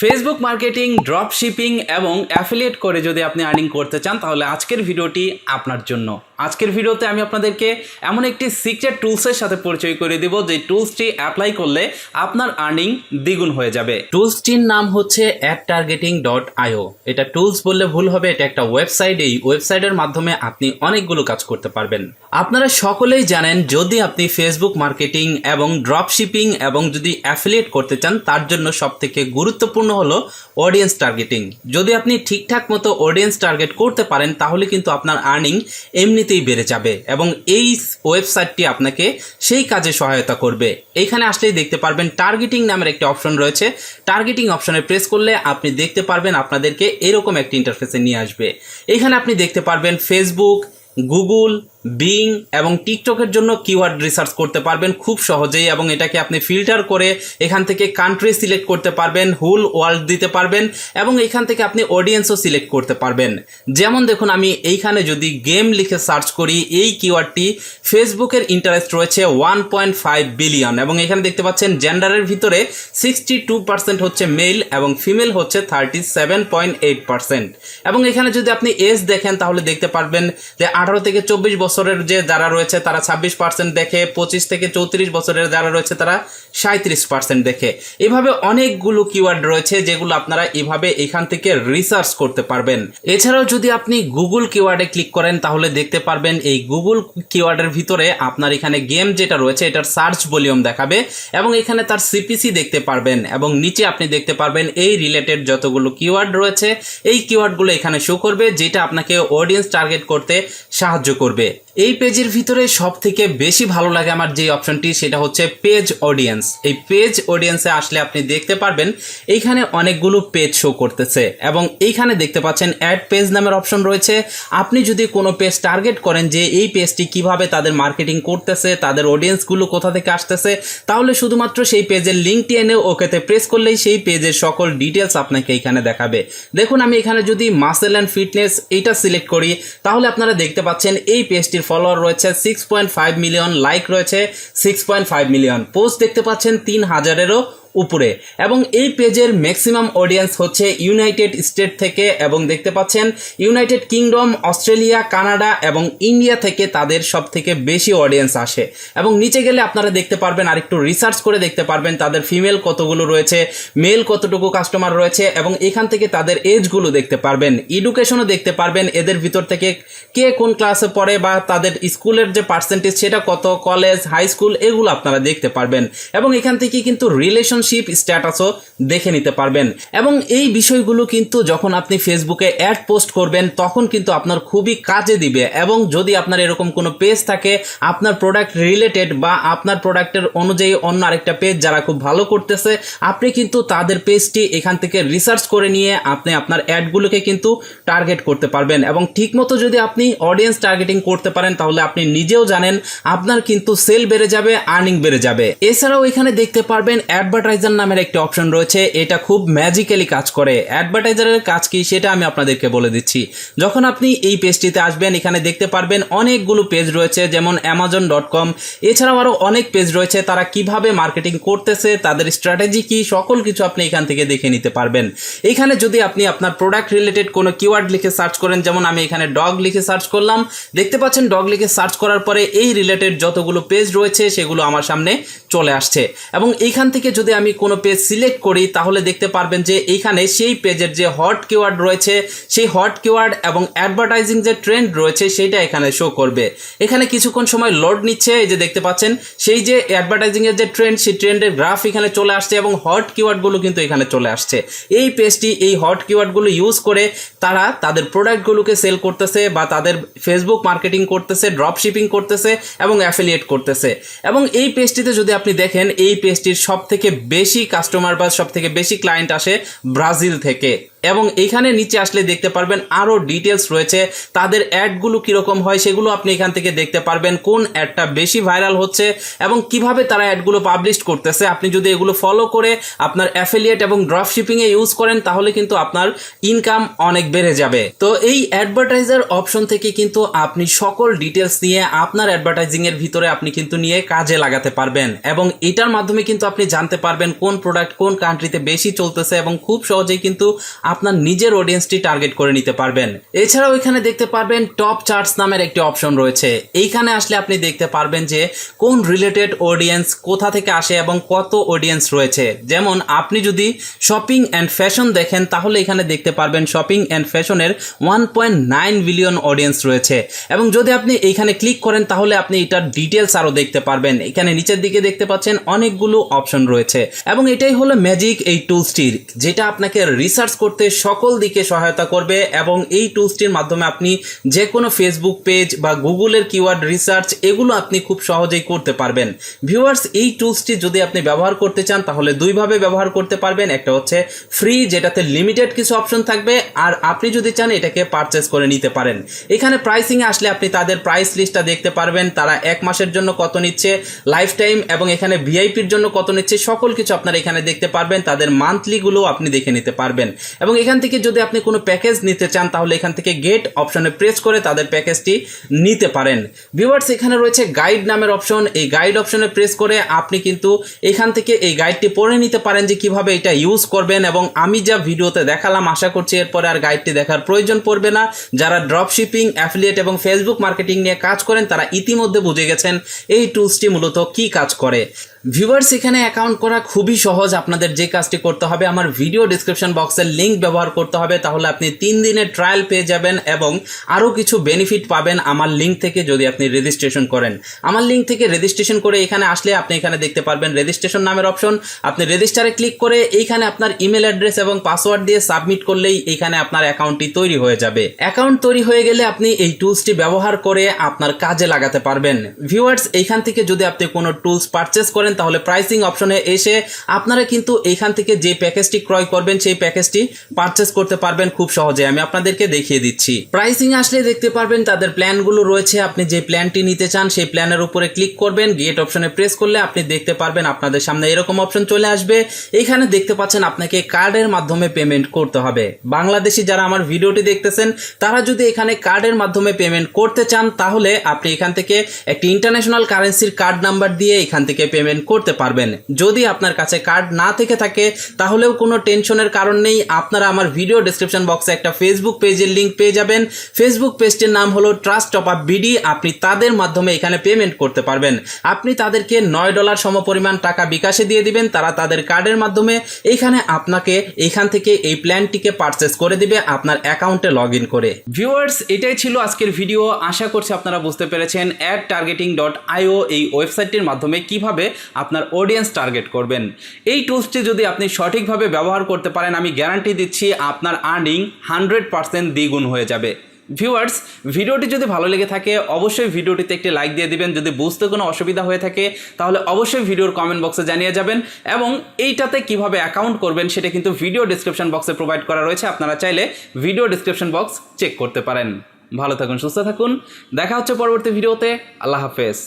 Facebook marketing, drop shipping এবং affiliate করে যদি আপনি আর্নিং করতে চান তাহলে আজকের ভিডিওটি আপনার জন্য। আজকের ভিডিওতে আমি আপনাদেরকে এমন একটি সিক্রেট টুলসের সাথে পরিচয় করে দিব যে টুলসটি অ্যাপ্লাই করলে আপনার আর্নিং দ্বিগুণ হয়ে যাবে। টুলসটির নাম হচ্ছে adtargeting.io। এটা টুলস বললে ভুল হবে, এটা একটা ওয়েবসাইট। এই ওয়েবসাইটের মাধ্যমে আপনি অনেকগুলো কাজ করতে পারবেন। আপনারা সকলেই জানেন যদি আপনি ফেসবুক মার্কেটিং এবং ড্রপ শিপিং এবং যদি অ্যাফিলিয়েট করতে চান তার জন্য সবথেকে গুরুত্বপূর্ণ হলো অডিয়েন্স টার্গেটিং। যদি আপনি ঠিকঠাক মতো অডিয়েন্স টার্গেট করতে পারেন তাহলে কিন্তু আপনার আর্নিং এমনিতেই বেড়ে যাবে এবং এই ওয়েবসাইটটি আপনাকে সেই কাজে সহায়তা করবে। এইখানে আসলেই দেখতে পারবেন টার্গেটিং নামের একটি অপশন রয়েছে। টার্গেটিং অপশনে প্রেস করলে আপনি দেখতে পারবেন আপনাদেরকে এরকম একটি ইন্টারফেসে নিয়ে আসবে। এখানে আপনি দেখতে পারবেন ফেসবুক, গুগল, বিং এবং টিকটকের জন্য কিওয়ার্ড রিসার্চ করতে পারবেন খুব সহজেই এবং এটাকে আপনি ফিল্টার করে এখান থেকে কান্ট্রি সিলেক্ট করতে পারবেন, হোল ওয়ার্ল্ড দিতে পারবেন এবং এখান থেকে আপনি অডিয়েন্সও সিলেক্ট করতে পারবেন। যেমন দেখুন, আমি এইখানে যদি গেম লিখে সার্চ করি, এই কিওয়ার্ডটি ফেসবুকের ইন্টারেস্ট রয়েছে 1.5 বিলিয়ন এবং এখানে দেখতে পাচ্ছেন জেন্ডারের ভিতরে 62% হচ্ছে মেল এবং ফিমেল হচ্ছে 37.8%। এবং এখানে যদি আপনি এজ দেখেন তাহলে দেখতে পারবেন যে 18 থেকে 24 বছরের যে যারা রয়েছে তারা 26% দেখে, 25 থেকে 34 বছরের যারা রয়েছে তারা 37% দেখে। এভাবে অনেকগুলো কিওয়ার্ড রয়েছে যেগুলো আপনারা এভাবে এখান থেকে রিসার্চ করতে পারবেন। এছাড়াও যদি আপনি গুগল কিওয়ার্ডে ক্লিক করেন তাহলে দেখতে পারবেন এই গুগল কিওয়ার্ডের ভিতরে আপনার এখানে গেম যেটা রয়েছে এটার সার্চ ভলিউম দেখাবে এবং এখানে তার সিপিসি দেখতে পারবেন এবং নিচে আপনি দেখতে পারবেন এই রিলেটেড যতগুলো কিওয়ার্ড রয়েছে এই কিওয়ার্ডগুলো এখানে শো করবে, যেটা আপনাকে অডিয়েন্স টার্গেট করতে সাহায্য করবে। এই পেজের ভিতরে সব থেকে বেশি ভালো লাগে আমার যে অপশনটি সেটা হচ্ছে পেজ অডিয়েন্স। এই পেজ অডিয়েন্সে আসলে আপনি দেখতে পারবেন এইখানে অনেকগুলো পেজ শো করতেছে এবং এইখানে দেখতে পাচ্ছেন অ্যাড পেজ নামের অপশন রয়েছে। আপনি যদি কোনো পেজ টার্গেট করেন যে এই পেজটি কিভাবে তাদের মার্কেটিং করতেছে, তাদের অডিয়েন্সগুলো কোথা থেকে আসতেছে, তাহলে শুধুমাত্র সেই পেজের লিঙ্কটি এনে ওকেতে প্রেস করলেই সেই পেজের সকল ডিটেলস আপনাকে এখানে দেখাবে। দেখুন, আমি এখানে যদি মাসেল অ্যান্ড ফিটনেস এইটা সিলেক্ট করি তাহলে আপনারা দেখতে পাচ্ছেন এই পেজটির ফলোয়ার রয়েছে 6.5 মিলিয়ন, লাইক রয়েছে 6.5 মিলিয়ন, পোস্ট দেখতে পাচ্ছেন 3000-এরও উপরে এবং এই পেজের ম্যাক্সিমাম অডিয়েন্স হচ্ছে ইউনাইটেড স্টেট থেকে এবং দেখতে পাচ্ছেন ইউনাইটেড কিংডম, অস্ট্রেলিয়া, কানাডা এবং ইন্ডিয়া থেকে তাদের সব থেকে বেশি অডিয়েন্স আসে। এবং নিচে গেলে আপনারা দেখতে পারবেন আরেকটু রিসার্চ করে দেখতে পারবেন তাদের ফিমেল কতগুলো রয়েছে, মেল কতটুকু কাস্টমার রয়েছে এবং এখান থেকে তাদের এজগুলো দেখতে পারবেন, এডুকেশনও দেখতে পারবেন, এদের ভিতর থেকে কে কোন ক্লাসে পড়ে বা তাদের স্কুলের যে পার্সেন্টেজ সেটা কত, কলেজ, হাই স্কুল, এগুলো আপনারা দেখতে পারবেন এবং এখান থেকে কিন্তু রিলেশনশিপ স্ট্যাটাসও দেখে নিতে পারবেন। এবং এই বিষয়গুলো কিন্তু যখন আপনি ফেসবুকে অ্যাড পোস্ট করবেন তখন কিন্তু আপনার খুবই কাজে দিবে। এবং যদি আপনার এরকম কোনো পেজ থাকে আপনার প্রোডাক্ট রিলেটেড বা আপনার প্রোডাক্টের অনুযায়ী অন্য আরেকটা পেজ যারা খুব ভালো করতেছে, আপনি কিন্তু তাদের পেজটি এখান থেকে রিসার্চ করে নিয়ে আপনি আপনার অ্যাডগুলোকে কিন্তু টার্গেট করতে পারবেন। এবং ঠিকমতো যদি আপনি অডিয়েন্স টার্গেটিং করতে পারেন তাহলে আপনি নিজেও জানেন আপনার কিন্তু সেল বেড়ে যাবে, আর্নিং বেড়ে যাবে। এছাড়াও এখানে দেখতে পারবেন অ্যাডভার্টাইজার নামের একটি অপশন রয়েছে, এটা খুব ম্যাজিক্যালি কাজ করে। অ্যাডভার্টাইজারের কাজ কি সেটা আমি আপনাদেরকে বলে দিচ্ছি। যখন আপনি এই পেজটিতে আসবেন এখানে দেখতে পারবেন অনেকগুলো পেজ রয়েছে, যেমন amazon.com, এছাড়াও আরো অনেক পেজ রয়েছে তারা কিভাবে মার্কেটিং করতেছে, তাদের স্ট্র্যাটেজি কি, সকল কিছু আপনি এখান থেকে দেখে নিতে পারবেন। এখানে যদি আপনি আপনার প্রোডাক্ট রিলেটেড কোনো কিওয়ার্ড লিখে সার্চ করেন, যেমন আমি এখানে ডগ লিখে সার্চ করলাম, দেখতে পাচ্ছেন ডগ লিখে সার্চ করার পরে এই রিলেটেড যতগুলো পেজ রয়েছে সেগুলো আমার সামনে চলে আসছে। এবং এইখান থেকে যদি আমি কোনো পেজ সিলেক্ট করি তাহলে দেখতে পারবেন যে এইখানে সেই পেজের যে হট কিওয়ার্ড রয়েছে সেই হট কিওয়ার্ড এবং অ্যাডভার্টাইজিং যে ট্রেন্ড রয়েছে সেটা এখানে শো করবে। এখানে কিছুক্ষণ সময় লোড নিচ্ছে, এই যে দেখতে পাচ্ছেন সেই যে অ্যাডভার্টাইজিং এর যে ট্রেন্ড সেই ট্রেন্ডের গ্রাফ এখানে চলে আসছে এবং হট কিওয়ার্ডগুলো কিন্তু এখানে চলে আসছে। এই পেজটি এই হট কিওয়ার্ডগুলো ইউজ করে তারা তাদের প্রোডাক্টগুলোকে সেল করতেছে বা তাদের ফেসবুক মার্কেটিং করতেছে, ড্রপ শিপিং করতেছে এবং অ্যাফিলিয়েট করতেছে। এবং এই পেজটিতে যদি আপনি দেখেন এই পেজটির সব থেকে বেশি কাস্টমার বা সব থেকে বেশি ক্লায়েন্ট আসে ব্রাজিল থেকে। এবং এইখানে নিচে আসলে দেখতে পারবেন আরও ডিটেলস রয়েছে, তাদের অ্যাডগুলো কীরকম হয় সেগুলো আপনি এখান থেকে দেখতে পারবেন, কোন অ্যাডটা বেশি ভাইরাল হচ্ছে এবং কিভাবে তারা অ্যাডগুলো পাবলিশ করতেছে। আপনি যদি এগুলো ফলো করে আপনার অ্যাফিলিয়েট এবং ড্রপ শিপিংয়ে ইউজ করেন তাহলে কিন্তু আপনার ইনকাম অনেক বেড়ে যাবে। তো এই অ্যাডভার্টাইজার অপশন থেকে কিন্তু আপনি সকল ডিটেলস নিয়ে আপনার অ্যাডভার্টাইজিংয়ের ভিতরে আপনি কিন্তু নিয়ে কাজে লাগাতে পারবেন এবং এটার মাধ্যমে কিন্তু আপনি জানতে পারবেন পারবেন কোন প্রোডাক্ট কোন কান্ট্রিতে বেশি চলতেছে এবং খুব সহজেই কিন্তু আপনার নিজের অডিয়েন্সটি টার্গেট করে নিতে পারবেন। এছাড়াও এখানে দেখতে পারবেন টপ চার্টস নামের একটি অপশন রয়েছে। এইখানে আসলে আপনি দেখতে পারবেন যে কোন রিলেটেড অডিয়েন্স কোথা থেকে আসে এবং কত অডিয়েন্স রয়েছে। যেমন আপনি যদি শপিং অ্যান্ড ফ্যাশন দেখেন তাহলে এখানে দেখতে পারবেন শপিং অ্যান্ড ফ্যাশনের 1.9 বিলিয়ন অডিয়েন্স রয়েছে এবং যদি আপনি এইখানে ক্লিক করেন তাহলে আপনি এটার ডিটেলস আরও দেখতে পারবেন। এখানে নিচের দিকে দেখতে পাচ্ছেন অনেকগুলো অপশন রয়েছে এবং এটাই হলো ম্যাজিক এই টুলসটির, যেটা আপনাকে রিসার্চ করতে সকল দিকে সহায়তা করবে এবং এই টুলসটির মাধ্যমে আপনি যে কোনো ফেসবুক পেজ বা গুগলের কিওয়ার্ড রিসার্চ এগুলো আপনি খুব সহজেই করতে পারবেন। ভিউয়ার্স, এই টুলসটি যদি আপনি ব্যবহার করতে চান তাহলে দুইভাবে ব্যবহার করতে পারবেন। একটা হচ্ছে ফ্রি, যেটাতে লিমিটেড কিছু অপশন থাকবে, আর আপনি যদি চান এটাকে পারচেস করে নিতে পারেন। এখানে প্রাইসিংয়ে আসলে আপনি তাদের প্রাইস লিস্টটা দেখতে পারবেন, তারা 1 মাসের জন্য কত নিচ্ছে, লাইফ টাইম এবং এখানে ভিআইপির জন্য কত নিচ্ছে, সকল কিছু আপনারা এখানে দেখতে পারবেন। তাদের মান্থলিগুলো আপনি দেখে নিতে পারবেন এবং এখান থেকে যদি আপনি কোনো প্যাকেজ নিতে চান তাহলে এখান থেকে গেট অপশনে প্রেস করে তাদের প্যাকেজটি নিতে পারেন। ভিউয়ার্স, এখানে রয়েছে গাইড নামের অপশন। এই গাইড অপশনে প্রেস করে আপনি কিন্তু এখান থেকে এই গাইডটি পড়ে নিতে পারেন যে কিভাবে এটা ইউজ করবেন এবং আমি যা ভিডিওতে দেখালাম আশা করছি এরপরে আর গাইডটি দেখার প্রয়োজন পড়বে না। যারা ড্রপ শিপিং, অ্যাফিলিয়েট এবং ফেসবুক মার্কেটিং নিয়ে কাজ করেন তারা ইতিমধ্যে বুঝে গেছেন এই টুলসটি মূলত কি কাজ করে। ভিউয়ার্স, এখানে অ্যাকাউন্ট করা খুবই সহজ। আপনাদের যে কাজটি করতে হবে আমার ভিডিও ডিসক্রিপশন বক্সের লিঙ্ক ব্যবহার করতে হবে, তাহলে আপনি 3 দিনের ট্রায়াল পেয়ে যাবেন এবং আরও কিছু বেনিফিট পাবেন আমার লিঙ্ক থেকে যদি আপনি রেজিস্ট্রেশন করেন। আমার লিঙ্ক থেকে রেজিস্ট্রেশন করে এখানে আসলে আপনি এখানে দেখতে পারবেন রেজিস্ট্রেশন নামের অপশন। আপনি রেজিস্টারে ক্লিক করে এইখানে আপনার ইমেল অ্যাড্রেস এবং পাসওয়ার্ড দিয়ে সাবমিট করলেই এইখানে আপনার অ্যাকাউন্টটি তৈরি হয়ে যাবে। অ্যাকাউন্ট তৈরি হয়ে গেলে আপনি এই টুলসটি ব্যবহার করে আপনার কাজে লাগাতে পারবেন। ভিউয়ার্স, এইখান থেকে যদি আপনি কোনো টুলস পারচেস করেন তাহলে প্রাইসিং অপশনে এসে আপনারা কিন্তু এইখান থেকে যে প্যাকেজটি ক্রয় করবেন সেই প্যাকেজটি পারচেস করতে পারবেন খুব সহজে। আমি আপনাদেরকে দেখিয়ে দিচ্ছি। প্রাইসিং আসলে দেখতে পারবেন তাদের প্ল্যানগুলো রয়েছে। আপনি যে প্ল্যানটি নিতে চান সেই প্ল্যানের উপরে ক্লিক করবেন, গেট অপশনে প্রেস করলে আপনি দেখতে পারবেন আপনাদের সামনে এরকম অপশন চলে আসবে। এখানে দেখতে পাচ্ছেন আপনাকে কার্ডের মাধ্যমে পেমেন্ট করতে হবে। বাংলাদেশি যারা আমার ভিডিওটি দেখতেছেন তারা যদি এখানে কার্ডের মাধ্যমে পেমেন্ট করতে চান তাহলে আপনি এখান থেকে একটি ইন্টারন্যাশনাল কারেন্সির কার্ড নাম্বার দিয়ে এখান থেকে পেমেন্ট করতে পারবেন। যদি আপনার কাছে কার্ড না থেকে থাকে তাহলেও কোনো টেনশনের কারণ নেই। আপনারা আমার ভিডিও ডেসক্রিপশন বক্সে একটা ফেসবুক পেজের লিঙ্ক পেয়ে যাবেন। ফেসবুক পেজটির নাম হলো ট্রাস্ট টপ আপ বিডি। আপনি তাদের মাধ্যমে এখানে পেমেন্ট করতে পারবেন। আপনি তাদেরকে $9 সমপরিমাণ টাকা বিকাশে দিয়ে দিবেন, তারা তাদের কার্ডের মাধ্যমে এইখানে আপনাকে এইখান থেকে এই প্ল্যানটিকে পারচেস করে দিবে আপনার অ্যাকাউন্টে লগ ইন করে। ভিউয়ার্স, এটাই ছিল আজকের ভিডিও। আশা করছি আপনারা বুঝতে পেরেছেন adtargeting.io এই ওয়েবসাইটটির মাধ্যমে কিভাবে আপনার অডিয়েন্স টার্গেট করবেন। এই টুলসটি যদি আপনি সঠিকভাবে ব্যবহার করতে পারেন আমি গ্যারান্টি দিচ্ছি আপনার আর্নিং 100% দ্বিগুণ হয়ে যাবে। ভিউয়ার্স, ভিডিওটি যদি ভালো লেগে থাকে অবশ্যই ভিডিওটিতে একটি লাইক দিয়ে দিবেন। যদি বুঝতে কোনো অসুবিধা হয়ে থাকে তাহলে অবশ্যই ভিডিওর কমেন্ট বক্সে জানিয়ে যাবেন এবং এইটাতে কিভাবে অ্যাকাউন্ট করবেন সেটা কিন্তু ভিডিও ডিসক্রিপশন বক্সে প্রোভাইড করা রয়েছে। আপনারা চাইলে ভিডিও ডিসক্রিপশন বক্স চেক করতে পারেন। ভালো থাকুন, সুস্থ থাকুন, দেখা হচ্ছে পরবর্তী ভিডিওতে। আল্লাহ হাফেজ।